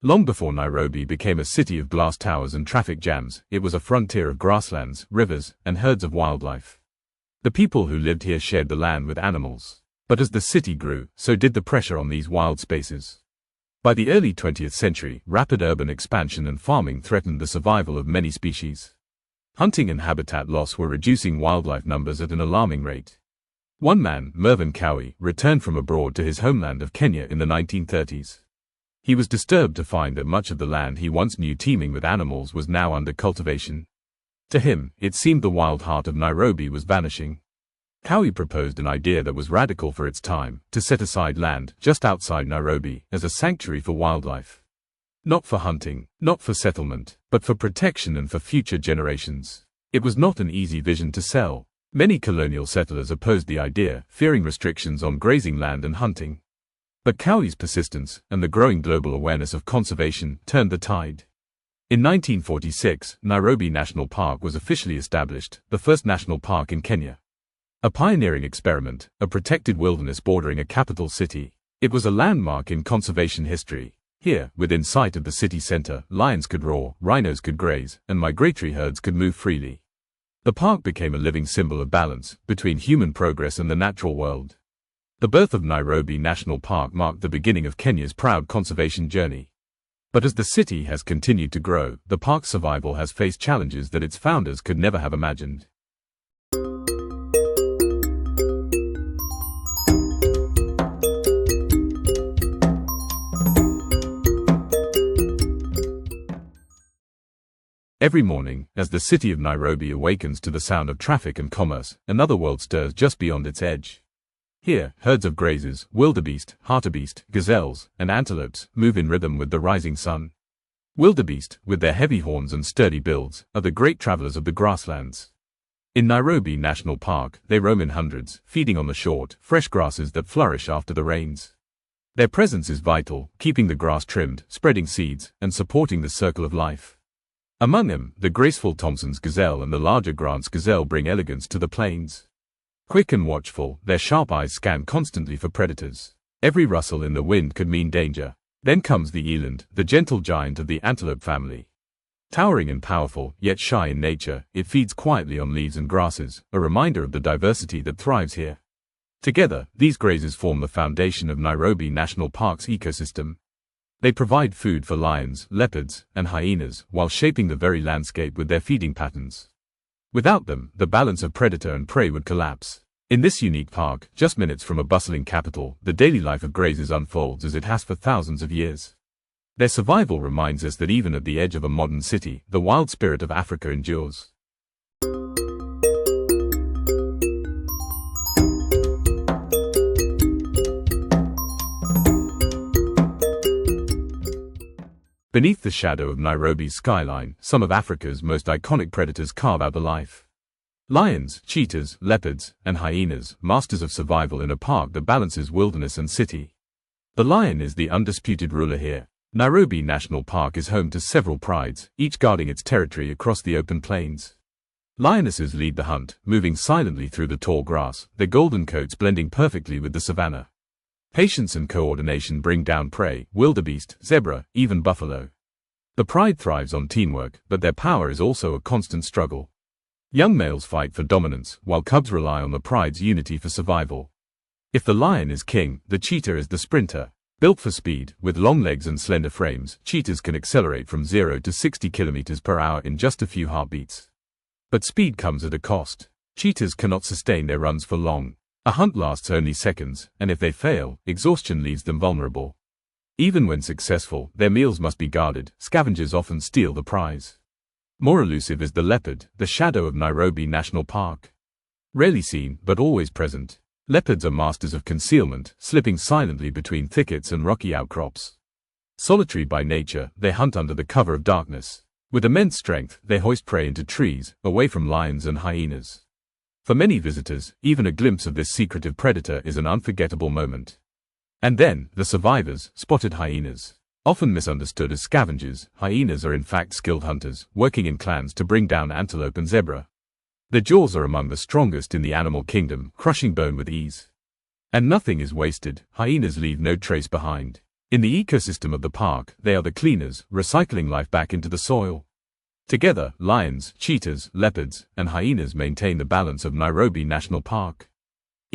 Long before Nairobi became a city of glass towers and traffic jams, it was a frontier of grasslands, rivers, and herds of wildlife. The people who lived here shared the land with animals. But as the city grew, so did the pressure on these wild spaces. By the early 20th century, rapid urban expansion and farming threatened the survival of many species. Hunting and habitat loss were reducing wildlife numbers at an alarming rate. One man, Mervyn Cowie, returned from abroad to his homeland of Kenya in the 1930s. He was disturbed to find that much of the land he once knew teeming with animals was now under cultivation. To him, it seemed the wild heart of Nairobi was vanishing. Cowie proposed an idea that was radical for its time, to set aside land just outside Nairobi as a sanctuary for wildlife. Not for hunting, not for settlement, but for protection and for future generations. It was not an easy vision to sell. Many colonial settlers opposed the idea, fearing restrictions on grazing land and hunting. But Cowie's persistence and the growing global awareness of conservation turned the tide. In 1946, Nairobi National Park was officially established, the first national park in Kenya. A pioneering experiment, a protected wilderness bordering a capital city. It was a landmark in conservation history. Here, within sight of the city center, lions could roar, rhinos could graze, and migratory herds could move freely. The park became a living symbol of balance between human progress and the natural world. The birth of Nairobi National Park marked the beginning of Kenya's proud conservation journey. But as the city has continued to grow, the park's survival has faced challenges that its founders could never have imagined. Every morning, as the city of Nairobi awakens to the sound of traffic and commerce, another world stirs just beyond its edge. Here, herds of grazers, wildebeest, hartebeest, gazelles, and antelopes move in rhythm with the rising sun. Wildebeest, with their heavy horns and sturdy builds, are the great travelers of the grasslands. In Nairobi National Park, they roam in hundreds, feeding on the short, fresh grasses that flourish after the rains. Their presence is vital, keeping the grass trimmed, spreading seeds, and supporting the circle of life. Among them, the graceful Thompson's gazelle and the larger Grant's gazelle bring elegance to the plains. Quick and watchful, their sharp eyes scan constantly for predators. Every rustle in the wind could mean danger. Then comes the eland, the gentle giant of the antelope family. Towering and powerful, yet shy in nature, it feeds quietly on leaves and grasses, a reminder of the diversity that thrives here. Together, these grazers form the foundation of Nairobi National Park's ecosystem. They provide food for lions, leopards, and hyenas, while shaping the very landscape with their feeding patterns. Without them, the balance of predator and prey would collapse. In this unique park, just minutes from a bustling capital, the daily life of grazers unfolds as it has for thousands of years. Their survival reminds us that even at the edge of a modern city, the wild spirit of Africa endures. Beneath the shadow of Nairobi's skyline, some of Africa's most iconic predators carve out a life. Lions, cheetahs, leopards, and hyenas, masters of survival in a park that balances wilderness and city. The lion is the undisputed ruler here. Nairobi National Park is home to several prides, each guarding its territory across the open plains. Lionesses lead the hunt, moving silently through the tall grass, their golden coats blending perfectly with the savanna. Patience and coordination bring down prey, wildebeest, zebra, even buffalo. The pride thrives on teamwork, but their power is also a constant struggle. Young males fight for dominance, while cubs rely on the pride's unity for survival. If the lion is king, the cheetah is the sprinter. Built for speed, with long legs and slender frames, cheetahs can accelerate from 0 to 60 km per hour in just a few heartbeats. But speed comes at a cost. Cheetahs cannot sustain their runs for long. A hunt lasts only seconds, and if they fail, exhaustion leaves them vulnerable. Even when successful, their meals must be guarded. Scavengers often steal the prize. More elusive is the leopard, the shadow of Nairobi National Park. Rarely seen, but always present. Leopards are masters of concealment, slipping silently between thickets and rocky outcrops. Solitary by nature, they hunt under the cover of darkness. With immense strength, they hoist prey into trees, away from lions and hyenas. For many visitors, even a glimpse of this secretive predator is an unforgettable moment. And then, the survivors, spotted hyenas. Often misunderstood as scavengers, hyenas are in fact skilled hunters, working in clans to bring down antelope and zebra. Their jaws are among the strongest in the animal kingdom, crushing bone with ease. And nothing is wasted, hyenas leave no trace behind. In the ecosystem of the park, they are the cleaners, recycling life back into the soil. Together, lions, cheetahs, leopards, and hyenas maintain the balance of Nairobi National Park.